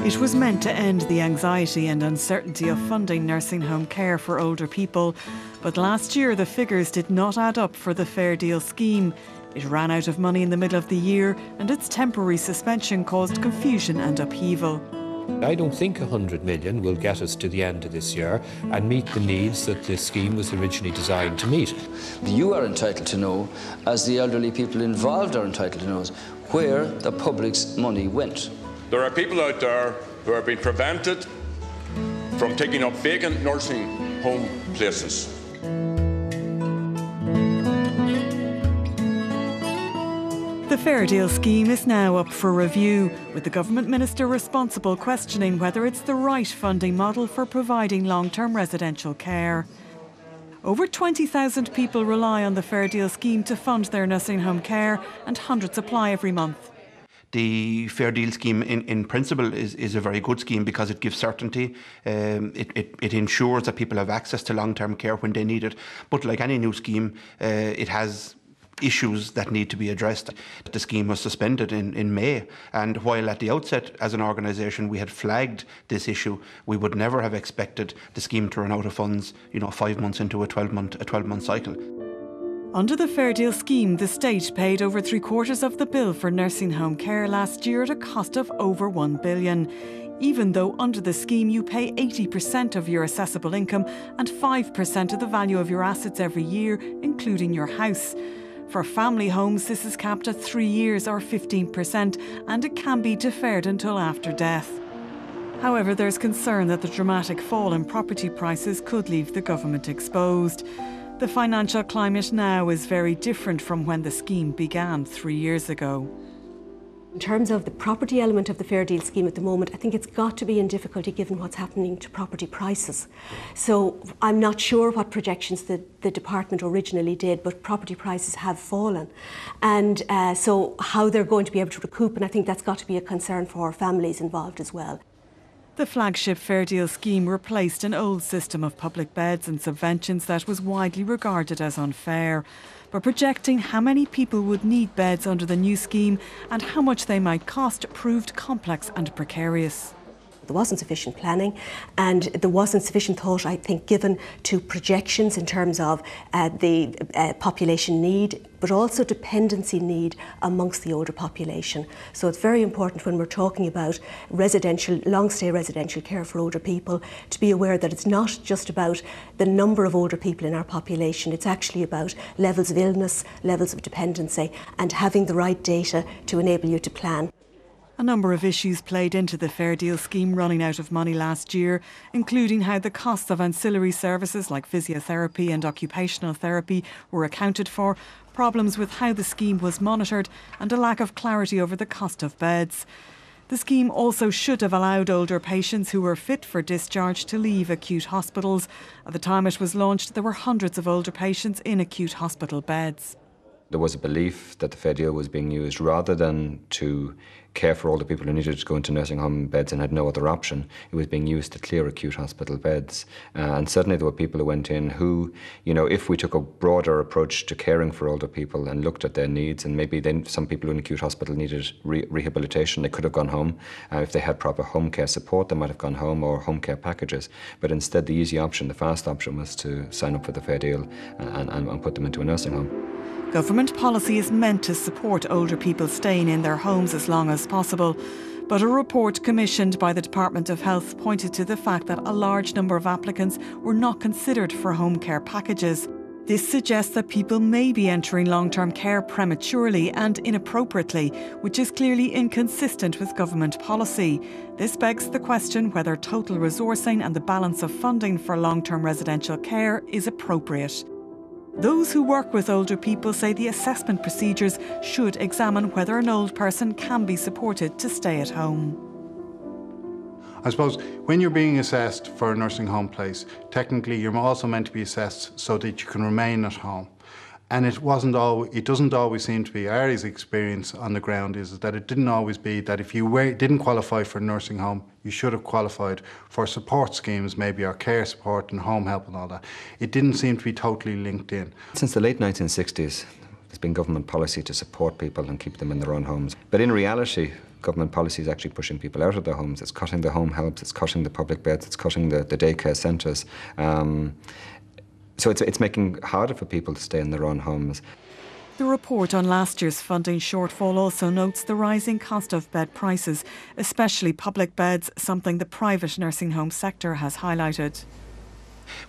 It was meant to end the anxiety and uncertainty of funding nursing home care for older people. But last year the figures did not add up for the Fair Deal scheme. It ran out of money in the middle of the year and its temporary suspension caused confusion and upheaval. I don't think 100 million will get us to the end of this year and meet the needs that this scheme was originally designed to meet. You are entitled to know, as the elderly people involved are entitled to know, where the public's money went. There are people out there who are being prevented from taking up vacant nursing home places. The Fair Deal scheme is now up for review, with the government minister responsible questioning whether it's the right funding model for providing long-term residential care. Over 20,000 people rely on the Fair Deal scheme to fund their nursing home care, and hundreds apply every month. The Fair Deal scheme in principle is a very good scheme because it gives certainty. It ensures that people have access to long-term care when they need it. But like any new scheme, it has issues that need to be addressed. The scheme was suspended in May, and while at the outset as an organisation we had flagged this issue, we would never have expected the scheme to run out of funds 5 months into a 12-month cycle. Under the Fair Deal scheme, the state paid over 3/4 of the bill for nursing home care last year at a cost of over $1 billion. Even though under the scheme you pay 80% of your assessable income and 5% of the value of your assets every year, including your house. For family homes, this is capped at 3 years or 15%, and it can be deferred until after death. However, there's concern that the dramatic fall in property prices could leave the government exposed. The financial climate now is very different from when the scheme began 3 years ago. In terms of the property element of the Fair Deal scheme at the moment, I think it's got to be in difficulty given what's happening to property prices. So I'm not sure what projections the department originally did, but property prices have fallen. And so how they're going to be able to recoup, and I think that's got to be a concern for families involved as well. The flagship Fair Deal scheme replaced an old system of public beds and subventions that was widely regarded as unfair. But projecting how many people would need beds under the new scheme and how much they might cost proved complex and precarious. There wasn't sufficient planning and there wasn't sufficient thought, I think, given to projections in terms of the population need, but also dependency need amongst the older population. So it's very important when we're talking about long-stay residential care for older people to be aware that it's not just about the number of older people in our population, it's actually about levels of illness, levels of dependency, and having the right data to enable you to plan. A number of issues played into the Fair Deal scheme running out of money last year, including how the costs of ancillary services like physiotherapy and occupational therapy were accounted for, problems with how the scheme was monitored, and a lack of clarity over the cost of beds. The scheme also should have allowed older patients who were fit for discharge to leave acute hospitals. At the time it was launched, there were hundreds of older patients in acute hospital beds. There was a belief that the Fair Deal was being used rather than to care for older people who needed to go into nursing home beds and had no other option. It was being used to clear acute hospital beds. And certainly there were people who went in who, if we took a broader approach to caring for older people and looked at their needs, and maybe then some people in acute hospital needed rehabilitation, they could have gone home. If they had proper home care support, they might have gone home, or home care packages. But instead the easy option, the fast option, was to sign up for the Fair Deal and put them into a nursing home. Government policy is meant to support older people staying in their homes as long as possible. But a report commissioned by the Department of Health pointed to the fact that a large number of applicants were not considered for home care packages. This suggests that people may be entering long-term care prematurely and inappropriately, which is clearly inconsistent with government policy. This begs the question whether total resourcing and the balance of funding for long-term residential care is appropriate. Those who work with older people say the assessment procedures should examine whether an old person can be supported to stay at home. I suppose when you're being assessed for a nursing home place, technically you're also meant to be assessed so that you can remain at home. And it doesn't always seem to be. Our experience on the ground is that it didn't always be that if you didn't qualify for a nursing home, you should have qualified for support schemes, maybe our care support and home help and all that. It didn't seem to be totally linked in. Since the late 1960s, There's been government policy to support people and keep them in their own homes. But in reality, government policy is actually pushing people out of their homes. It's cutting the home helps, it's cutting the public beds, it's cutting the daycare centres. So it's making it harder for people to stay in their own homes. The report on last year's funding shortfall also notes the rising cost of bed prices, especially public beds, something the private nursing home sector has highlighted.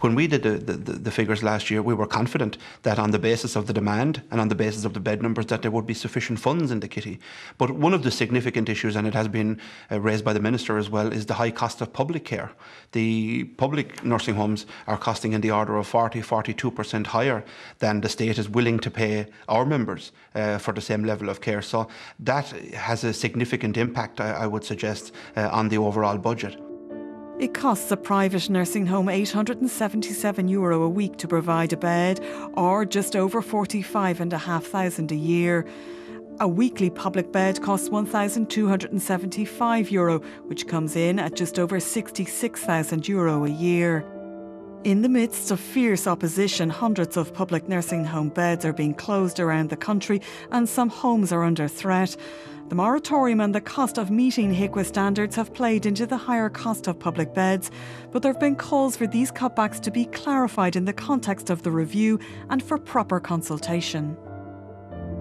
When we did the figures last year, we were confident that on the basis of the demand and on the basis of the bed numbers that there would be sufficient funds in the kitty. But one of the significant issues, and it has been raised by the Minister as well, is the high cost of public care. The public nursing homes are costing in the order of 42% higher than the state is willing to pay our members for the same level of care. So that has a significant impact, I would suggest, on the overall budget. It costs a private nursing home €877 a week to provide a bed, or just over €45,500 a year. A weekly public bed costs €1,275, which comes in at just over €66,000 a year. In the midst of fierce opposition, hundreds of public nursing home beds are being closed around the country and some homes are under threat. The moratorium and the cost of meeting HIQA standards have played into the higher cost of public beds, but there have been calls for these cutbacks to be clarified in the context of the review and for proper consultation.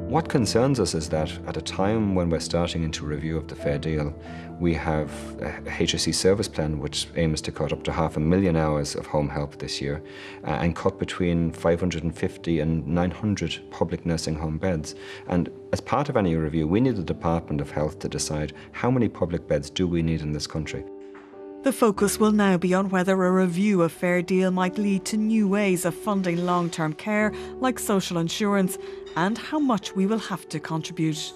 What concerns us is that at a time when we're starting into review of the fair deal, we have a HSE service plan which aims to cut up to 500,000 hours of home help this year and cut between 550 and 900 public nursing home beds. And as part of any review, we need the Department of Health to decide how many public beds do we need in this country. The focus will now be on whether a review of fair deal might lead to new ways of funding long-term care, like social insurance, and how much we will have to contribute.